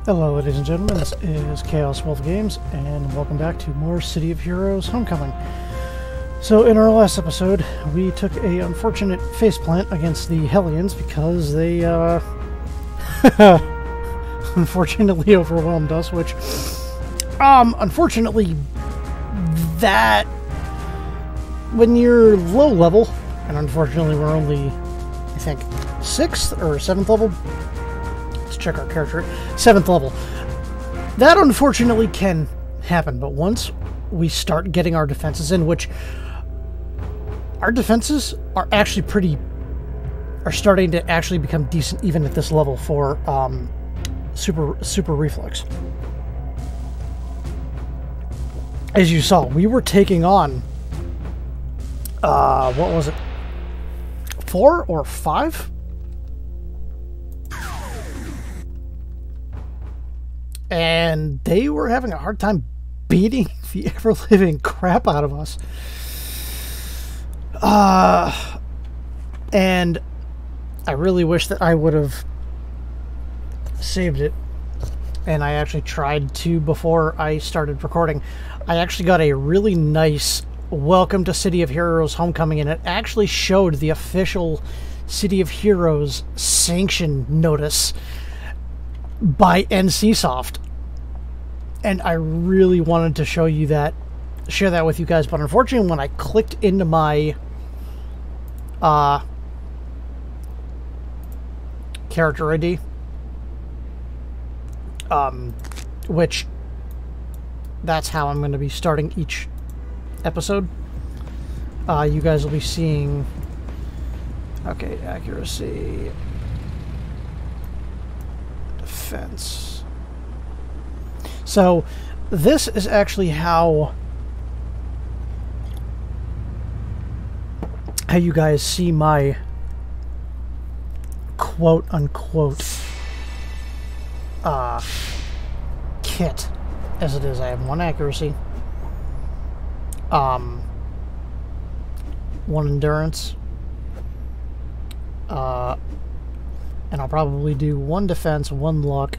Hello ladies and gentlemen, this is Chaos Wolf Games, and welcome back to more City of Heroes Homecoming. So in our last episode, we took a unfortunate faceplant against the Hellions because they, unfortunately overwhelmed us, which, unfortunately, that, when you're low level, and unfortunately we're only, I think, 6th or 7th level, check our character. 7th level. That unfortunately can happen, but once we start getting our defenses in, which our defenses are actually are starting to actually become decent even at this level for super reflex. As you saw, we were taking on what was it? 4 or 5? And they were having a hard time beating the ever-living crap out of us. And I really wish that I would have saved it. And I actually tried to before I started recording. I actually got a really nice Welcome to City of Heroes Homecoming, and it actually showed the official City of Heroes sanction notice by NCSoft. And I really wanted to show you that, share that with you guys, but unfortunately when I clicked into my character ID, which that's how I'm going to be starting each episode, you guys will be seeing, okay, accuracy, defense. So this is actually how you guys see my quote unquote kit as it is. I have 1 accuracy, 1 endurance, and I'll probably do 1 defense, 1 luck.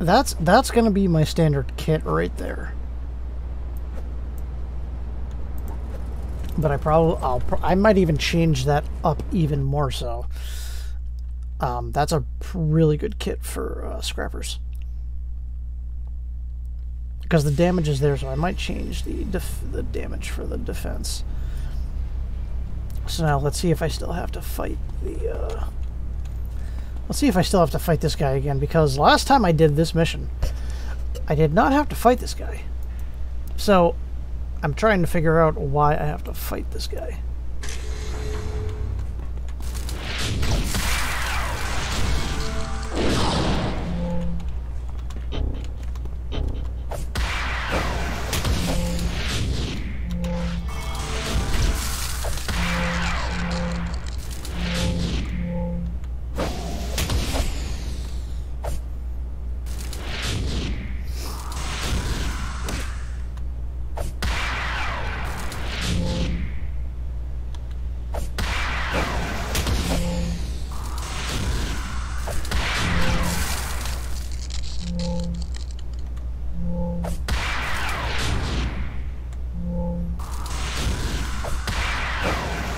That's going to be my standard kit right there. But I might even change that up even more so. That's a really good kit for scrappers. Because the damage is there, so I might change the damage for the defense. So now let's see if I still have to fight the let's see if I still have to fight this guy again, because last time I did this mission, I did not have to fight this guy. So, I'm trying to figure out why I have to fight this guy.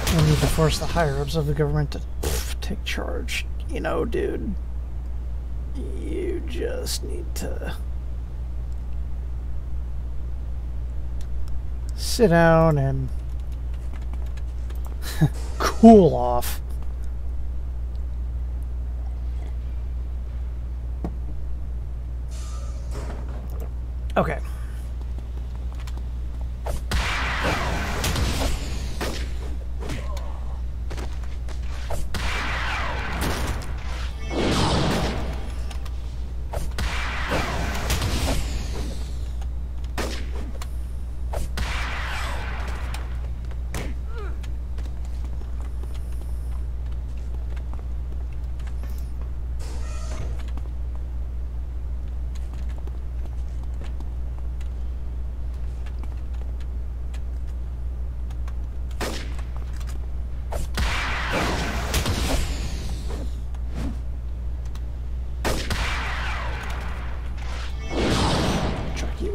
We need to force the higher-ups of the government to take charge. You know, dude, you just need to sit down and cool off. Okay.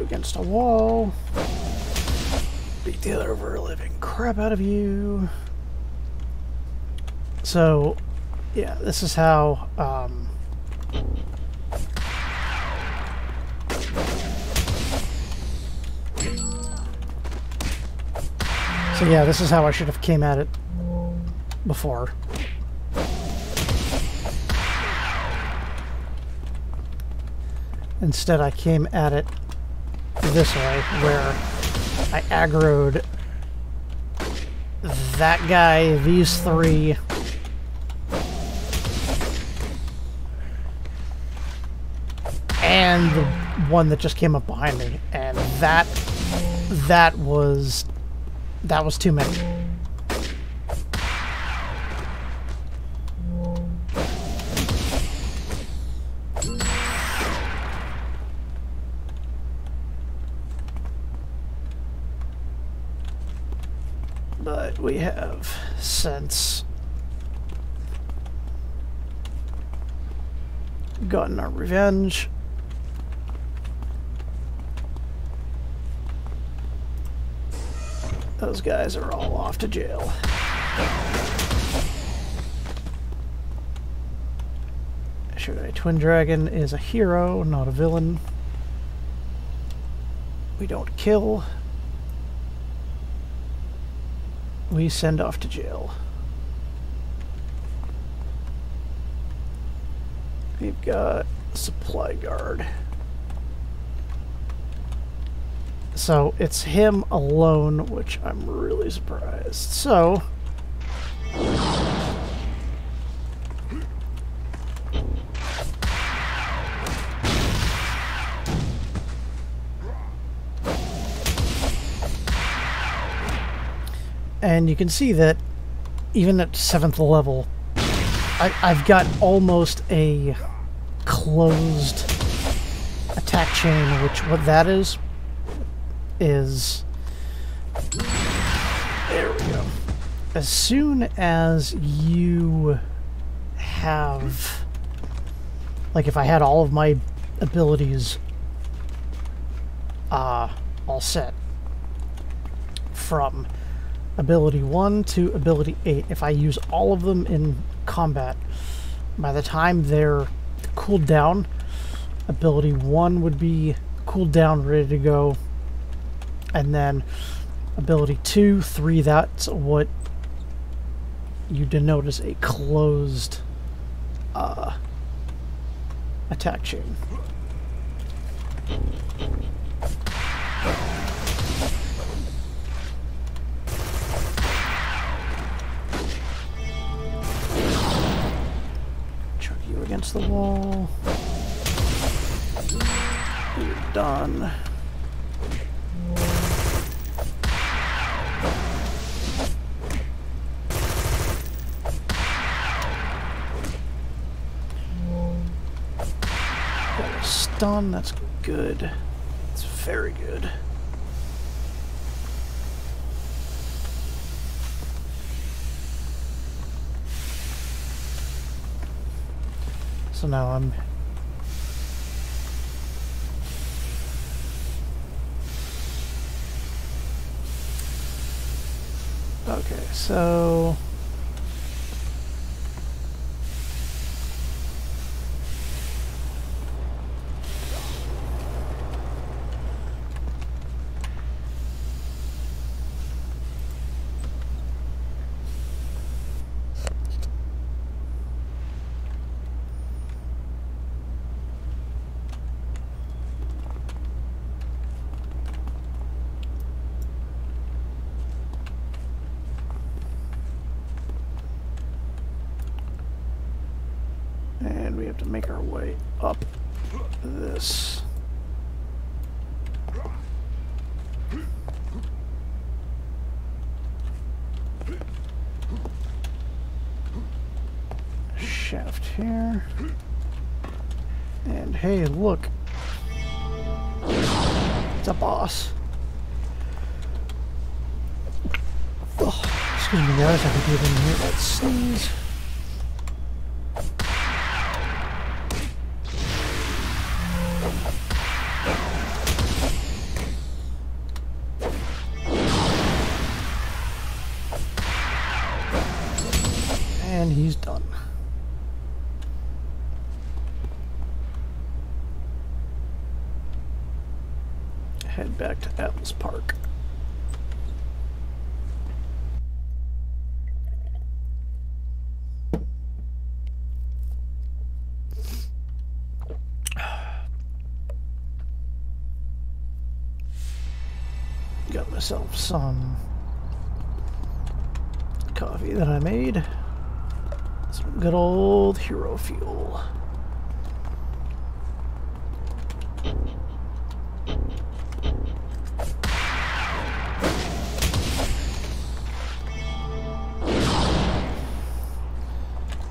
against a wall. Beat the ever living crap out of you. So, yeah, this is how, so yeah, this is how I should have came at it before. Instead, I came at it this way, where I aggroed that guy, these three, and the one that just came up behind me, and that was too many. But we have since gotten our revenge. Those guys are all off to jail. Shodi Twin Dragon is a hero, not a villain. We don't kill. We send off to jail. We've got Supply Guard. So it's him alone, which I'm really surprised. So and you can see that even at 7th level, I've got almost a closed attack chain, which what that is there we go. As soon as you have, like if I had all of my abilities all set from ability 1 to ability 8, if I use all of them in combat, by the time they're cooled down, ability 1 would be cooled down, ready to go. And then ability 2, 3, that's what you denote as a closed attack chain. Chuck you against the wall. You're done. Stun, that's good. It's very good. So now I'm okay, so and we have to make our way up this. Shaft here. And hey, look. It's a boss. Oh, excuse me guys, I think you didn't hear that sneeze. he's done. Head back to Atlas Park. Got myself some coffee that I made. Some good old hero fuel.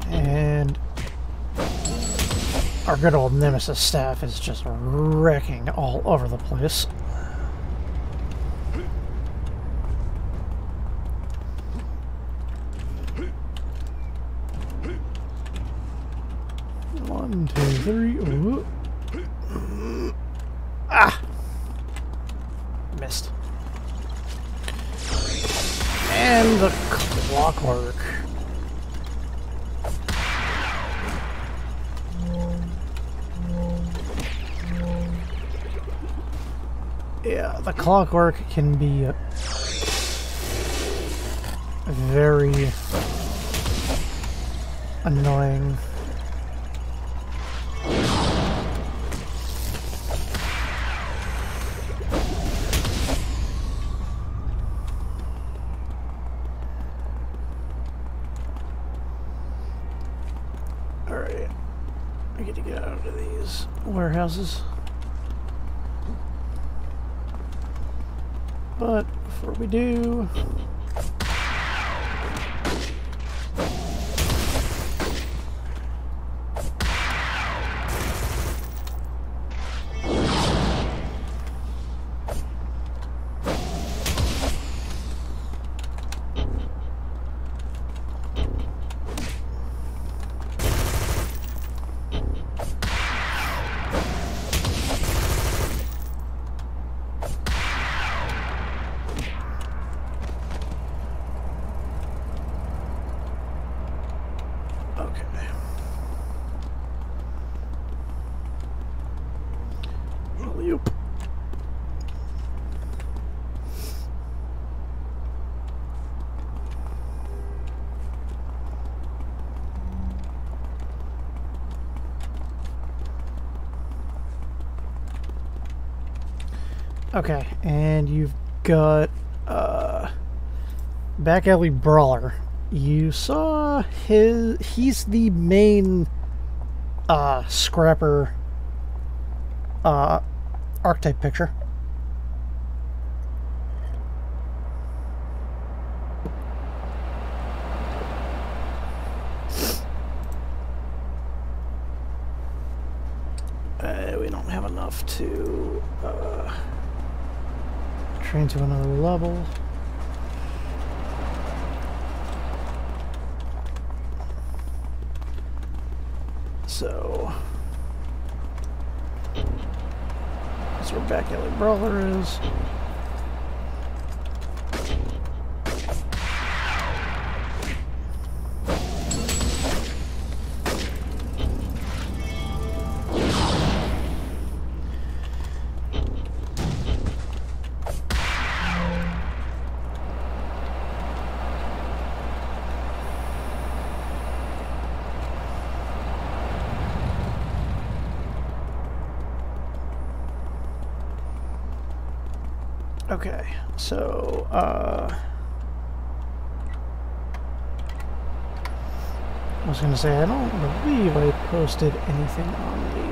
And our good old Nemesis staff is just wrecking all over the place. One, two, three. Ooh. Ah! Missed. And the clockwork. Yeah, the clockwork can be very annoying. Alright, I get to get out of these warehouses. But before we do, okay, and you've got Back Alley Brawler. You saw he's the main scrapper archetype picture. We don't have enough to train to another level. So that's where Back Alley Brawler is. Okay, so, I was going to say, I don't believe I posted anything on the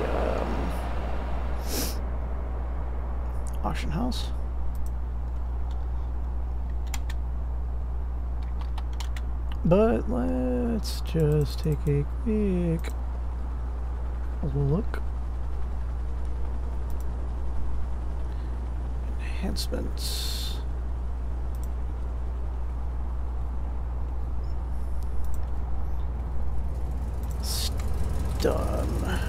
auction house. But let's just take a quick look. Enhancements. Done.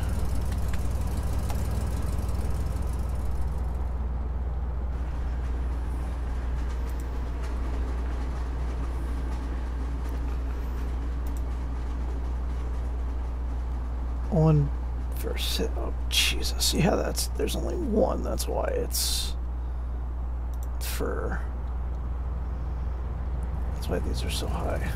One versus... Oh, Jesus. Yeah, there's only one. That's why it's for... That's why these are so high.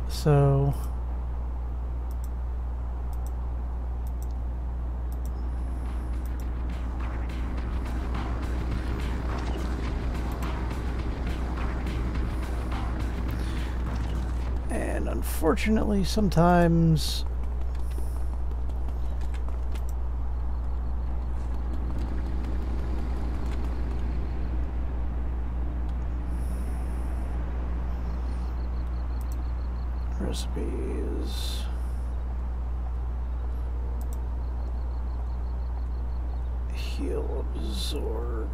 So... And unfortunately, sometimes recipes. Heal, absorb.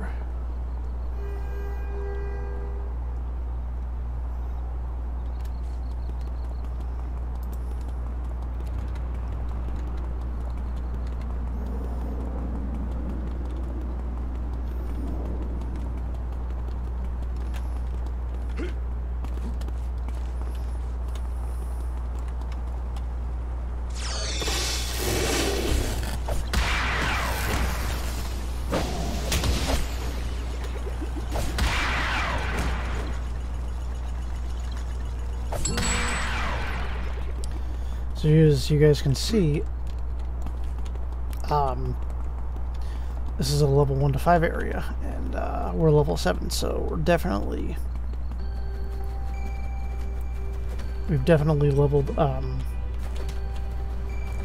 So as you guys can see, this is a level 1 to 5 area, and we're level 7, so we've definitely leveled out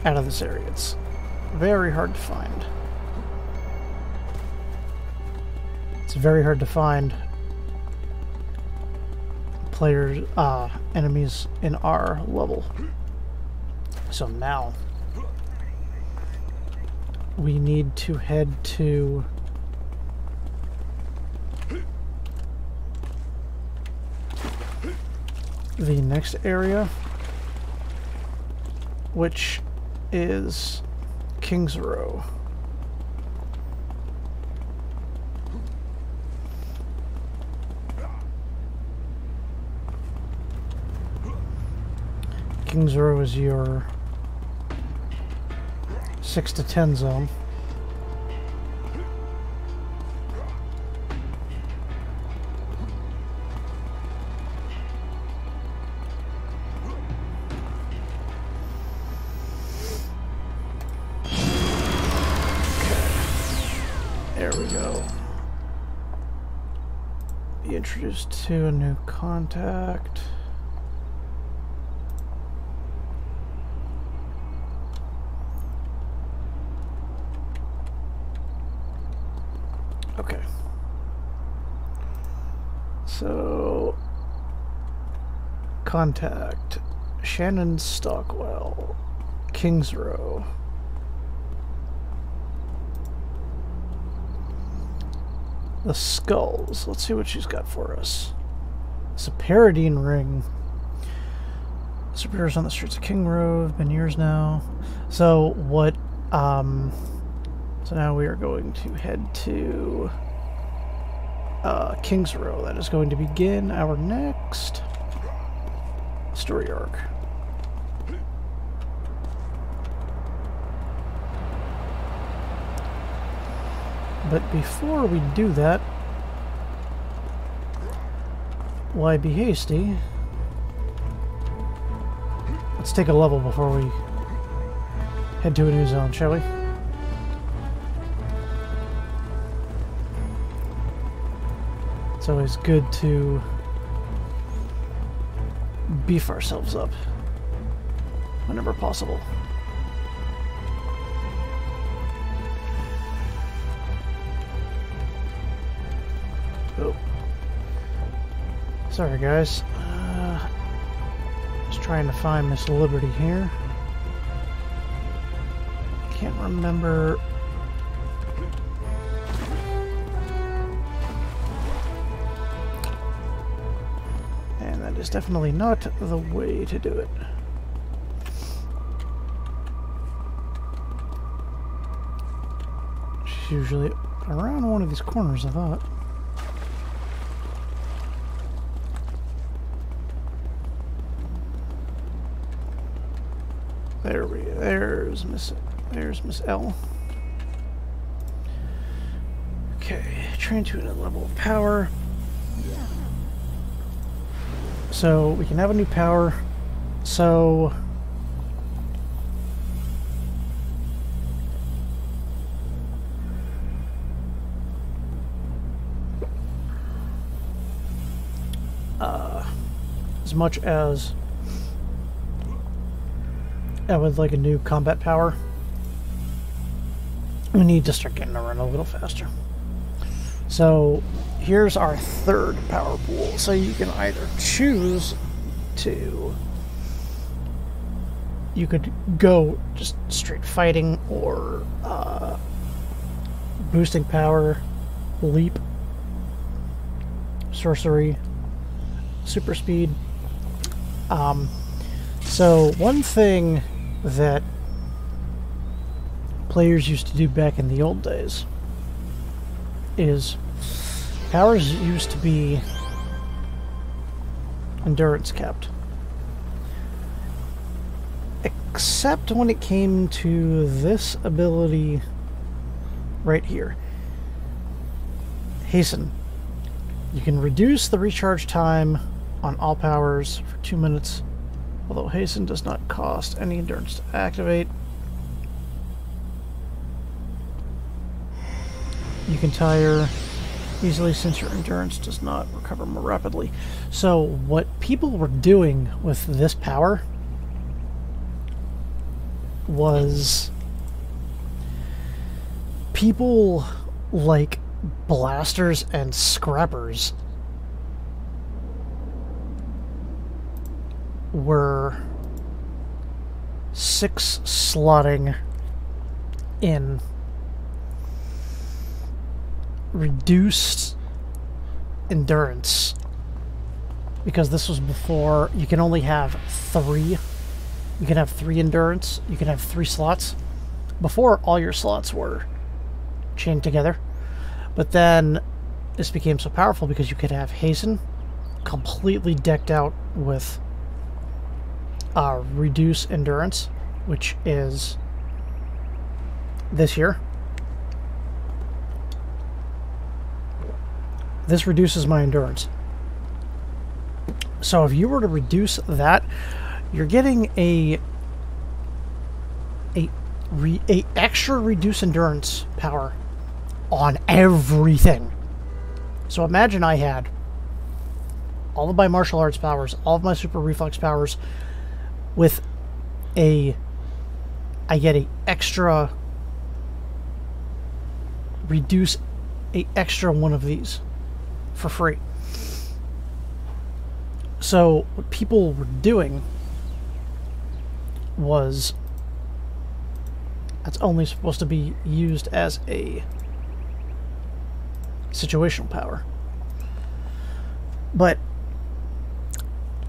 of this area. It's very hard to find. It's very hard to find players, enemies in our level. So now we need to head to the next area, which is King's Row. King's Row is your 6 to 10 zone. There we go. Be introduced to a new contact. Okay. So, contact Shannon Stockwell, King's Row. The skulls. Let's see what she's got for us. Superadine ring. Superheroes on the streets of King Row. Been years now. So what? So now we are going to head to King's Row. That is going to begin our next story arc. But before we do that, why be hasty? Let's take a level before we head to a new zone, shall we? It's always good to beef ourselves up whenever possible. Oh. Sorry, guys. Just trying to find Miss Liberty here. Can't remember. And that is definitely not the way to do it. She's usually around one of these corners, I thought. There's Miss L. Okay, train to another level of power. So we can have a new power. So as much as I would like a new combat power, we need to start getting around a little faster. So here's our third power pool. So you can either choose to, you could go just straight fighting, or boosting power, leap, sorcery, super speed. So one thing that players used to do back in the old days is powers used to be endurance kept. Except when it came to this ability right here. Hasten. You can reduce the recharge time on all powers for 2 minutes, although Hasten does not cost any endurance to activate. You can tire easily since your endurance does not recover more rapidly. So what people were doing with this power was people like blasters and scrappers were 6-slotting in reduced endurance, because this was before you can only have 3. You can have 3 endurance. You can have 3 slots. Before, all your slots were chained together. But then this became so powerful because you could have Hasten completely decked out with reduce endurance, which is this here. This reduces my endurance. So if you were to reduce that, you're getting a extra reduce endurance power on everything. So imagine I had all of my martial arts powers, all of my super reflex powers, with I get a extra reduce a extra one of these for free. So what people were doing was, that's only supposed to be used as a situational power. But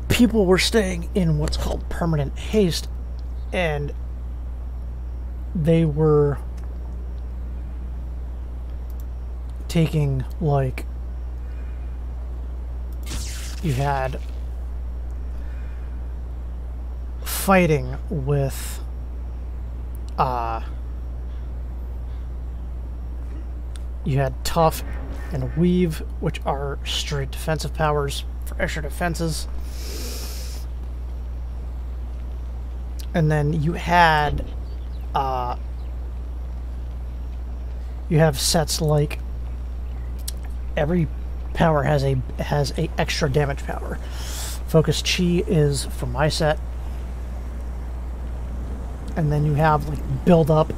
people were staying in what's called permanent haste, and they were taking, like, you had fighting with you had tough and weave, which are straight defensive powers for extra defenses. And then you had you have sets like every power has a extra damage power. Focus Chi is for my set. And then you have like build up.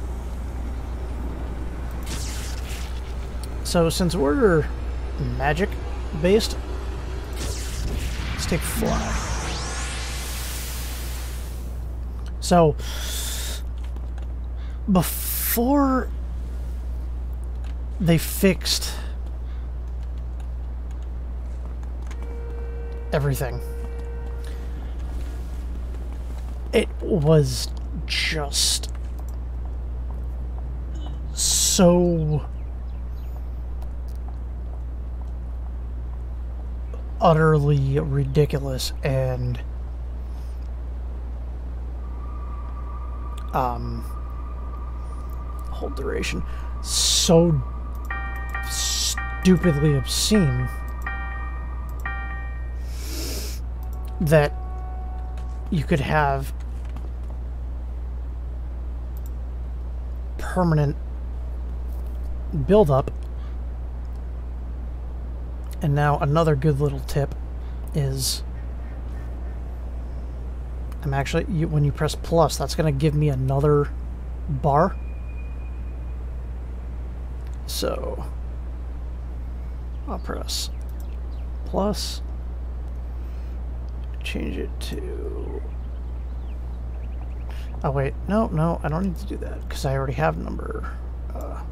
So since we're magic based, let's take fly. So before they fixed everything, it was just so utterly ridiculous and hold duration, so stupidly obscene that you could have permanent buildup. And now another good little tip is I'm actually, when you press plus, that's going to give me another bar. So I'll press plus, change it to, oh wait, no, I don't need to do that because I already have number.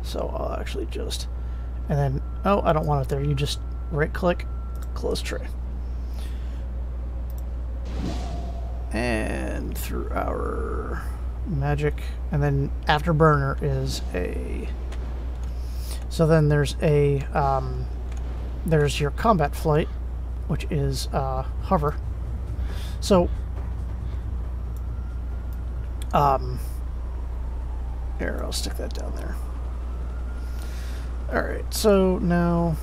So I'll actually just, and then, oh, I don't want it there. You just right click, close tray. And through our magic, and then afterburner is a, so then there's a, there's your combat flight, which is hover. So, here, I'll stick that down there. Alright, so now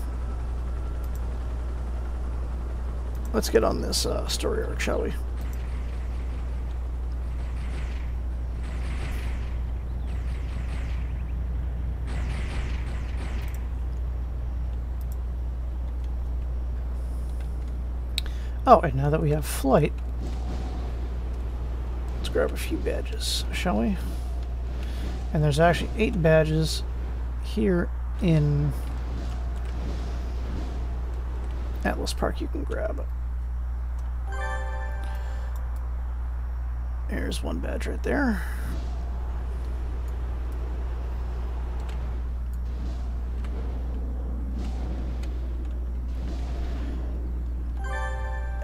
let's get on this story arc, shall we? Oh, and now that we have flight, let's grab a few badges, shall we? And there's actually 8 badges here in Atlas Park you can grab. There's one badge right there.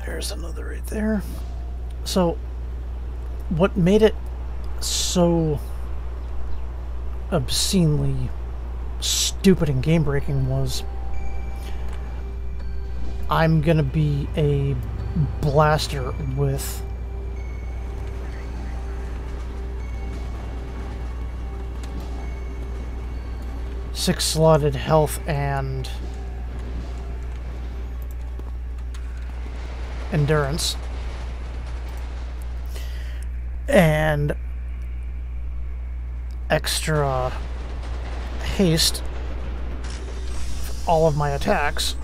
There's another right there. So, what made it so obscenely stupid and game-breaking was I'm gonna be a blaster with six slotted health and endurance, and extra haste for all of my attacks,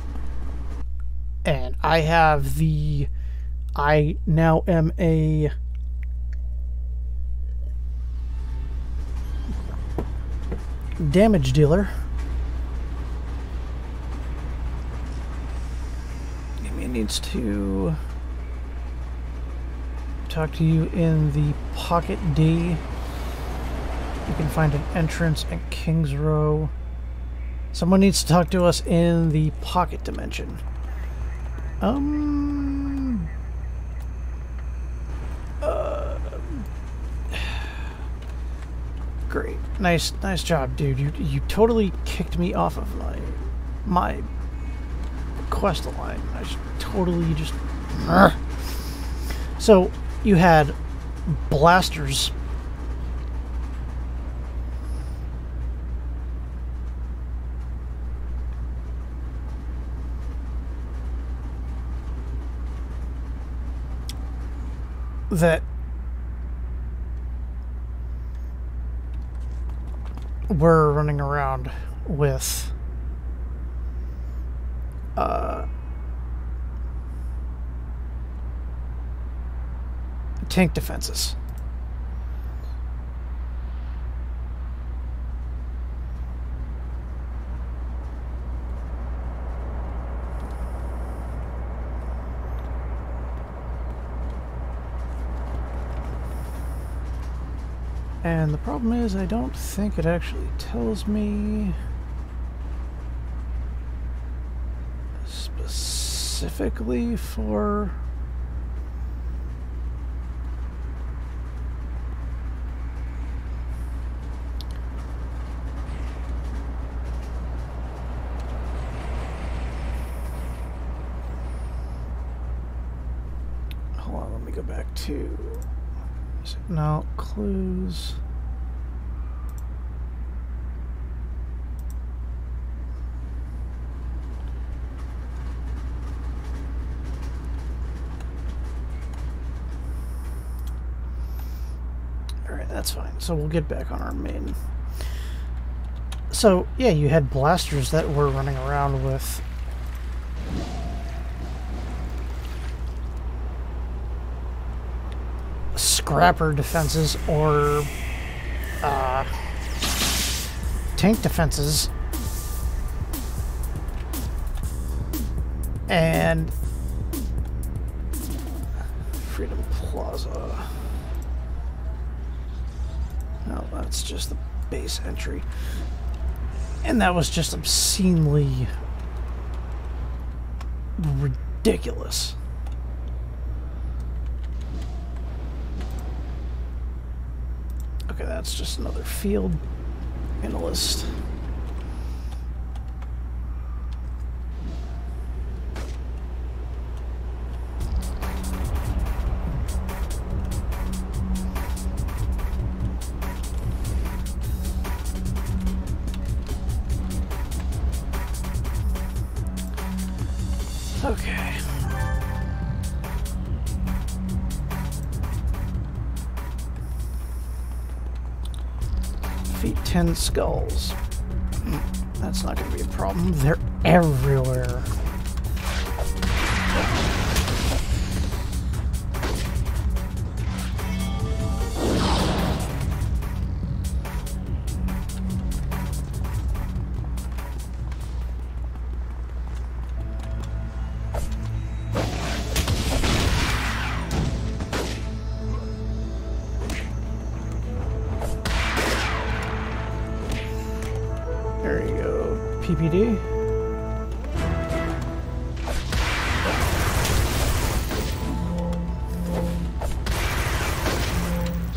and I have the, I now am a damage dealer. It needs to talk to you in the Pocket D. You can find an entrance at King's Row. Someone needs to talk to us in the Pocket Dimension. Great. Nice job, dude. You totally kicked me off of my quest line. I just totally just... So, you had blasters that were running around with tank defenses. And the problem is I don't think it actually tells me specifically for... Hold on, let me go back to... No, clues... Alright, that's fine. So we'll get back on our main. So, yeah, you had blasters that were running around with scrapper defenses or tank defenses. And Freedom Plaza. No, that's just the base entry. And that was just obscenely ridiculous. Okay, that's just another field analyst. Okay. Defeat 10 skulls. That's not going to be a problem. They're everywhere. There you go, PPD.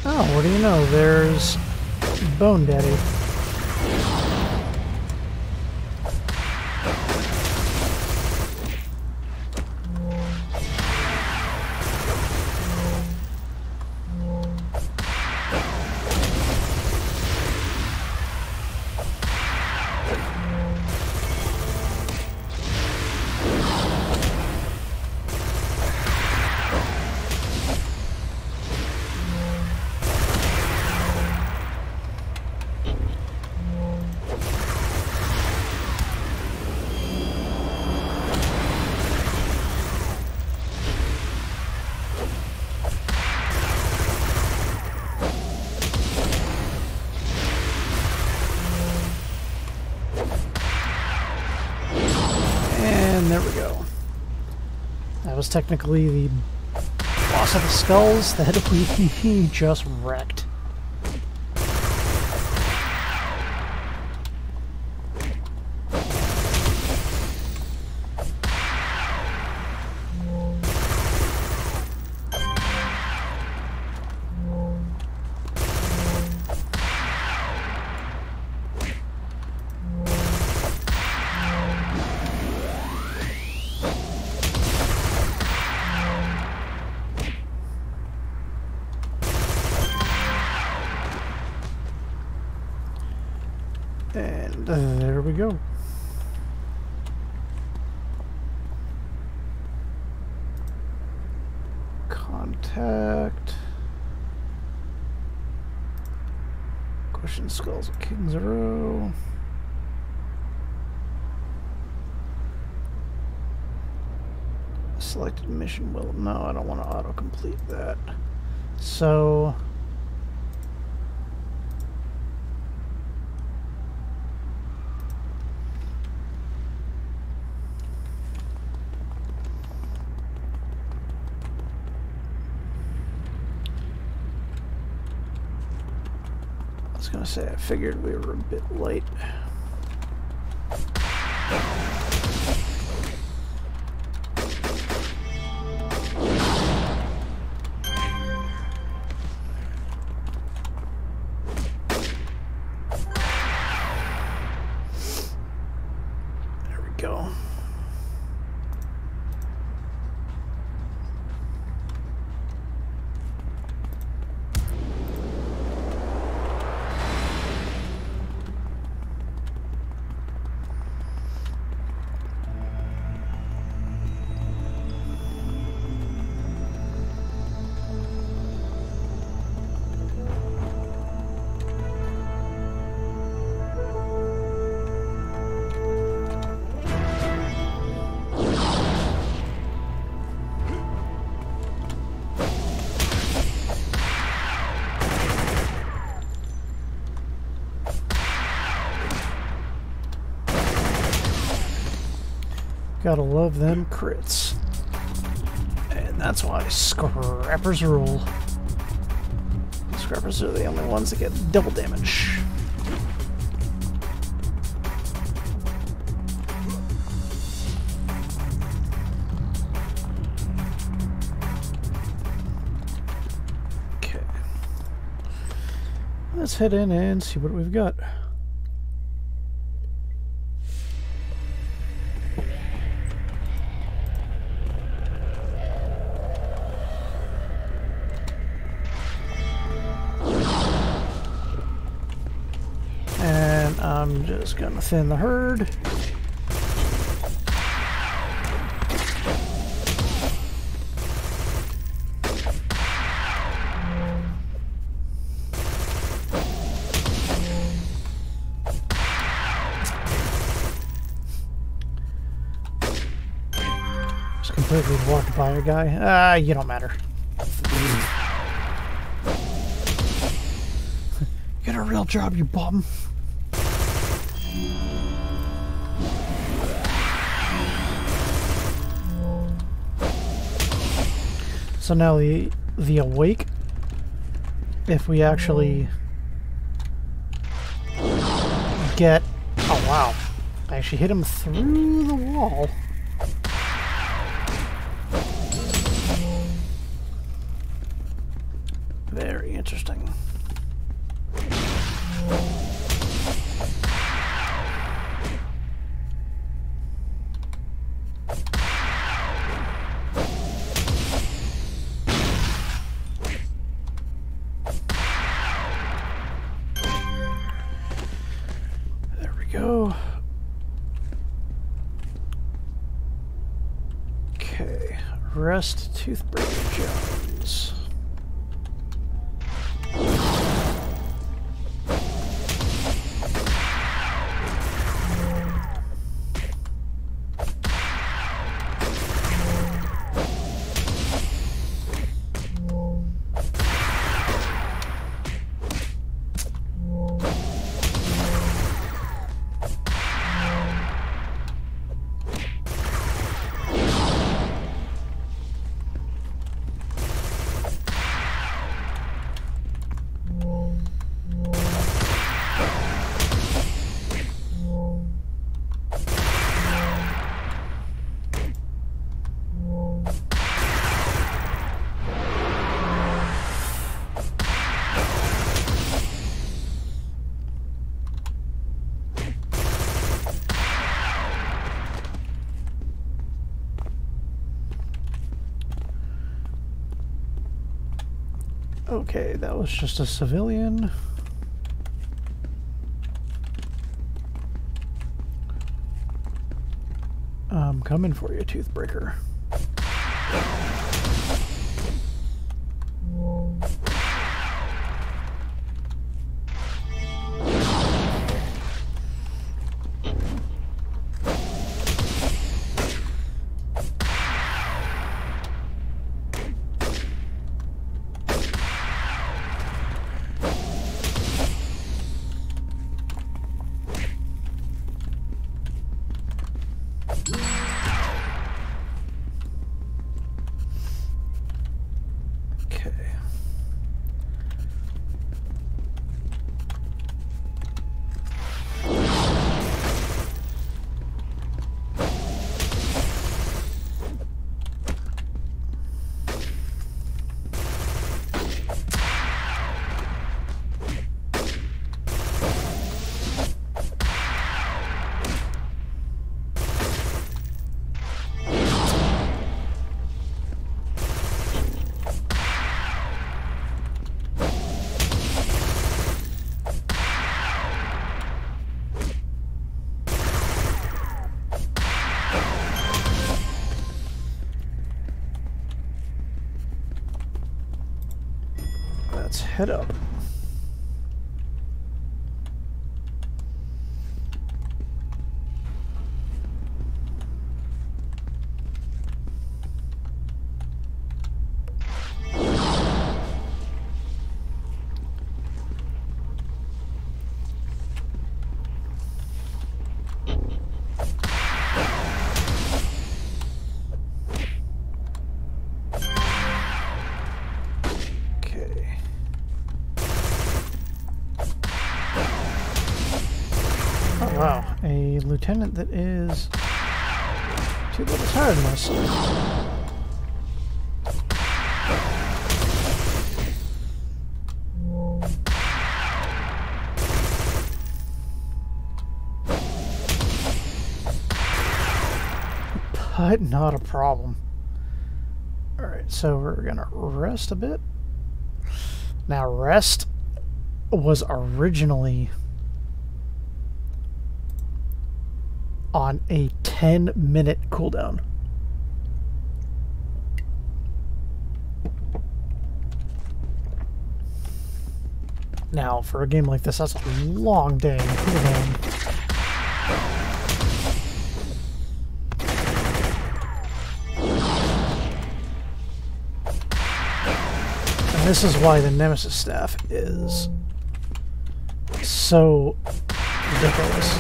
Oh, what do you know? There's Bone Daddy. And there we go. That was technically the boss of the skulls that we just wrecked. And there we go. Contact. Question skulls at King's Row. Selected mission will. No, I don't want to autocomplete that. So. I was gonna say, I figured we were a bit late. There we go. Gotta love them crits. And that's why scrappers rule. Scrappers are the only ones that get double damage. Okay. Let's head in and see what we've got. I'm just gonna thin the herd. Just completely walked by a guy. You don't matter. Get a real job, you bum. So now the awake, if we actually get, oh wow, I actually hit him through the wall. Very interesting. Go. Okay, rest Toothbreaker Jones. Okay, that was just a civilian. I'm coming for you, Toothbreaker. Let's head up. a lieutenant that is 2 levels higher than us. But not a problem. Alright, so we're gonna rest a bit. Now, rest was originally on a 10-minute cooldown. Now, for a game like this, that's a long day cooldown. This is why the Nemesis staff is so ridiculous.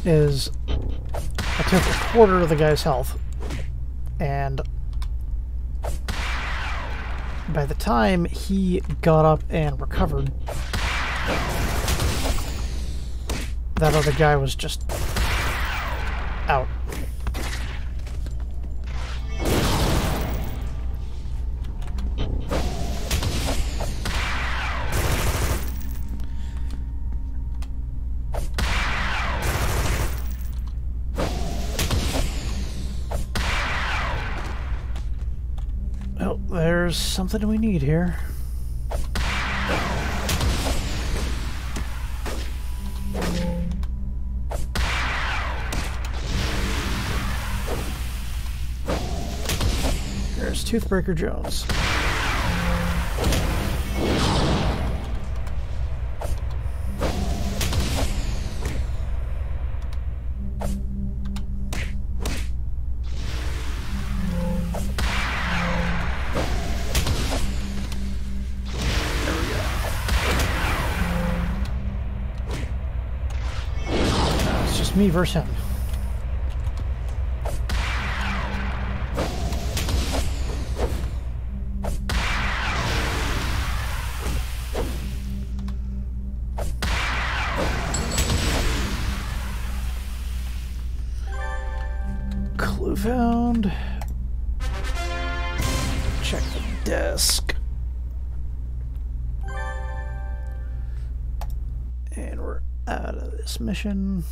I took a quarter of the guy's health, and by the time he got up and recovered, that other guy was just out. There's something we need here. There's Toothbreaker Jones. Me versus him. Clue found. Check the desk. And we're out of this mission.